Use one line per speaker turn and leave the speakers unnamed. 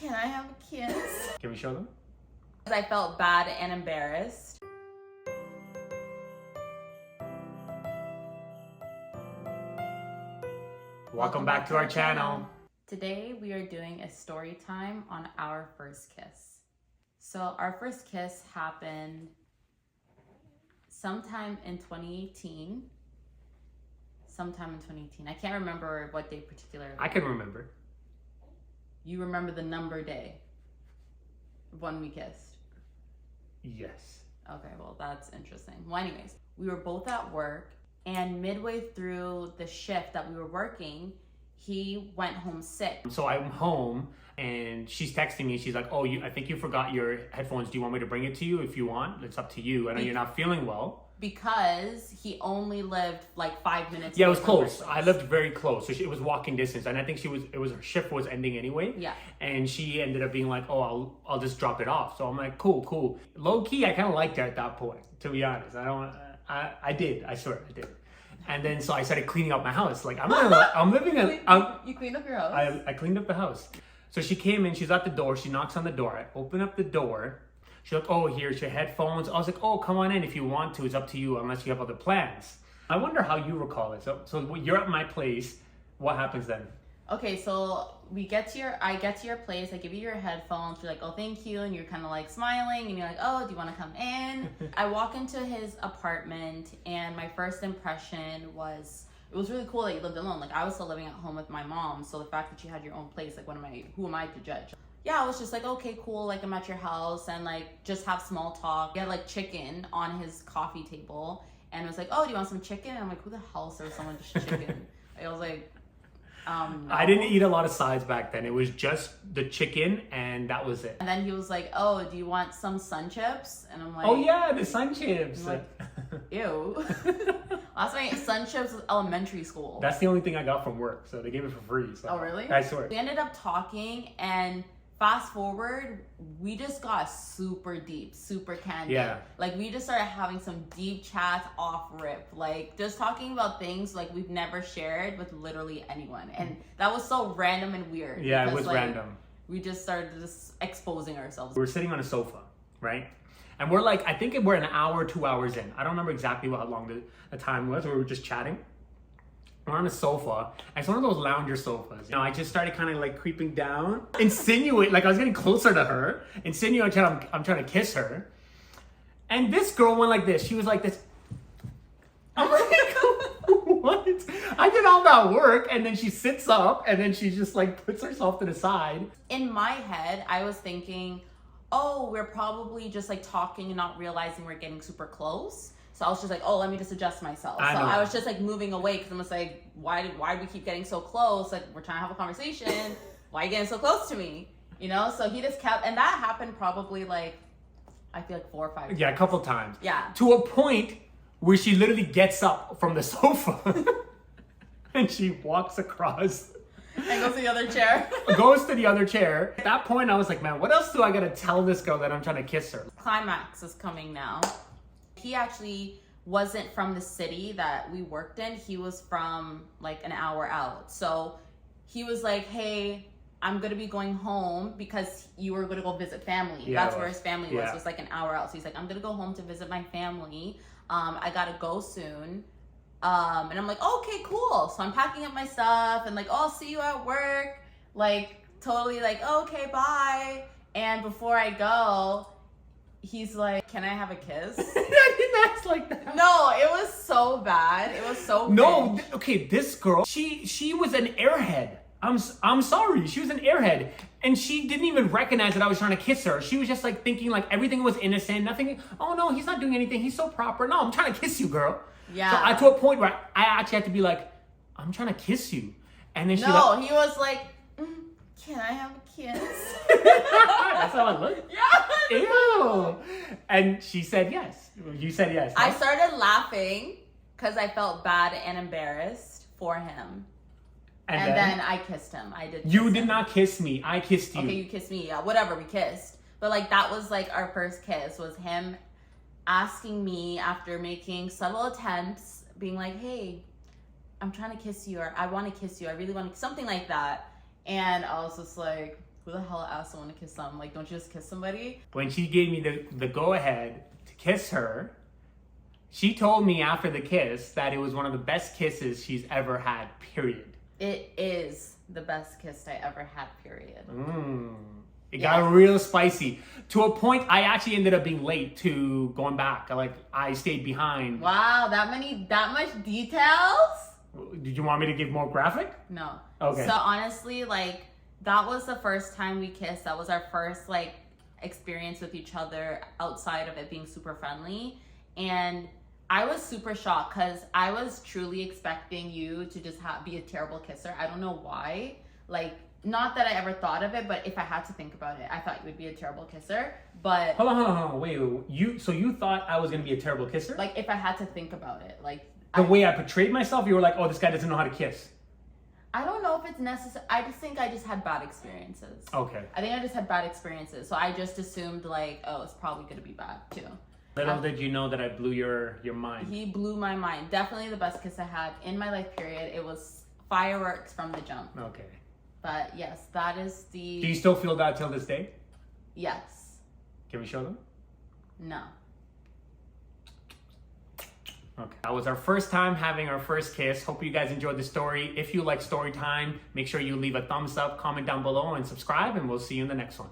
Can I have a kiss?
Can we show them?
I felt bad and embarrassed.
Welcome back to our channel.
Today we are doing a story time on our first kiss. So our first kiss happened sometime in 2018. I can't remember what day particularly.
I can remember.
You remember the number day when we kissed?
Yes.
Okay, well, that's interesting. Well, anyways, we were both at work, and midway through the shift that we were working, he went home sick.
So I'm home, and she's texting me. She's like, oh, I think you forgot your headphones. Do you want me to bring it to you if you want? It's up to you. I know you're not feeling well.
Because he only lived like 5 minutes.
Yeah, it was close. I lived very close, so it was walking distance, and I think her shift was ending anyway.
Yeah.
And she ended up being like, "Oh, I'll just drop it off." So I'm like, "Cool." Low key, I kind of liked her at that point, to be honest. I did. I swear, I did. And then so I started cleaning up my house. Like I'm living in.
You cleaned up your house.
I cleaned up the house. So she came in. She's at the door. She knocks on the door. I open up the door. She's like, oh, here's your headphones. I was like, oh, come on in if you want to. It's up to you unless you have other plans. I wonder how you recall it. So you're at my place. What happens then?
Okay, so I get to your place. I give you your headphones. You're like, oh, thank you. And you're kind of like smiling. And you're like, oh, do you want to come in? I walk into his apartment. And my first impression was, it was really cool that you lived alone. Like, I was still living at home with my mom. So the fact that you had your own place, like, who am I to judge? Yeah, I was just like, okay, cool, like I'm at your house and like just have small talk. He had like chicken on his coffee table and it was like, oh, do you want some chicken? And I'm like, who the hell serves someone just chicken? I was like, no.
I didn't eat a lot of sides back then. It was just the chicken and that was it.
And then he was like, oh, do you want some sun chips? And I'm like,
oh yeah, the sun chips.
Like, ew. Last time I ate sun chips was elementary school.
That's the only thing I got from work, so they gave it for free. So.
Oh really?
I swear.
We ended up talking and fast forward, we just got super deep, super candid.
Yeah.
Like we just started having some deep chats off rip. Like just talking about things like we've never shared with literally anyone. And that was so random and weird.
Yeah,
because,
it was
like,
random.
We just started just exposing ourselves.
We were sitting on a sofa, right? And we're like, I think we're an hour, 2 hours in. I don't remember exactly how long the time was. We were just chatting. We're on a sofa, and it's one of those lounger sofas. You know, I just started kind of like creeping down, insinuate, like I was getting closer to her, insinuate I'm trying to kiss her. And this girl went like this. She was like this. I'm like, what? I did all that work, and then she sits up, and then she just like puts herself to the side.
In my head, I was thinking, oh, we're probably just like talking and not realizing we're getting super close. So I was just like, oh, let me just adjust myself. I was just like moving away because I'm just like, why do we keep getting so close? Like we're trying to have a conversation. Why are you getting so close to me? You know? So he just kept, and that happened probably like, I feel like 4 or 5 times.
Yeah, a couple times.
Yeah.
To a point where she literally gets up from the sofa and she walks across.
And goes to the other chair.
Goes to the other chair. At that point, I was like, man, what else do I gotta tell this girl that I'm trying to kiss her?
Climax is coming now. He actually wasn't from the city that we worked in. He was from like an hour out. So he was like, hey, I'm going to be going home because you were going to go visit family.
Yeah,
that's where his family was.
yeah.
It was like an hour out. So he's like, I'm going to go home to visit my family. I got to go soon. And I'm like, okay, cool. So I'm packing up my stuff and like, oh, I'll see you at work. Like totally like, okay, bye. And before I go, he's like, can I have a kiss?
I didn't ask like that.
No, it was so bad. It was so
No,
cringe.
okay, this girl, she was an airhead. I'm sorry, she was an airhead. And she didn't even recognize that I was trying to kiss her. She was just like thinking like everything was innocent, nothing. Oh no, he's not doing anything. He's so proper. No, I'm trying to kiss you, girl.
Yeah.
So I to a point where I actually had to be like, I'm trying to kiss you. And then she
No, he was like, can I have a kiss?
That's how I look.
Yeah.
Ew. And she said yes. You said yes.
I started laughing because I felt bad and embarrassed for him. And then I kissed him. I did.
You did not kiss me. I kissed you.
Okay, you kissed me. Yeah, whatever. We kissed. But like that was like our first kiss was him asking me after making subtle attempts, being like, hey, I'm trying to kiss you, or I want to kiss you. I really want to, something like that. And I was just like, who the hell asked someone to kiss them? Like, don't you just kiss somebody?
When she gave me the go-ahead to kiss her, she told me after the kiss that it was one of the best kisses she's ever had, period.
It is the best kiss I ever had, period.
It got real spicy. To a point, I actually ended up being late to going back. I stayed behind.
Wow, that much details?
Did you want me to give more graphic?
No.
Okay.
So honestly, like, that was the first time we kissed. That was our first, like, experience with each other outside of it being super friendly. And I was super shocked because I was truly expecting you to just be a terrible kisser. I don't know why. Like, not that I ever thought of it, but if I had to think about it, I thought you would be a terrible kisser. But
hold on, wait. So you thought I was gonna be a terrible kisser?
like, if I had to think about it, like
the way I portrayed myself, you were like, oh, this guy doesn't know how to kiss.
I don't know if it's necessary. I just think I just had bad experiences.
Okay.
I think I just had bad experiences, so I just assumed like, oh, it's probably gonna be bad too.
Little did you know that I blew your mind.
He blew my mind. Definitely the best kiss I had in my life, period. It was fireworks from the jump.
Okay.
But yes, that is the...
Do you still feel that till this day?
Yes.
Can we show them?
No.
Okay. That was our first time having our first kiss. Hope you guys enjoyed the story. If you like Storytime, make sure you leave a thumbs up, comment down below, and subscribe, and we'll see you in the next one.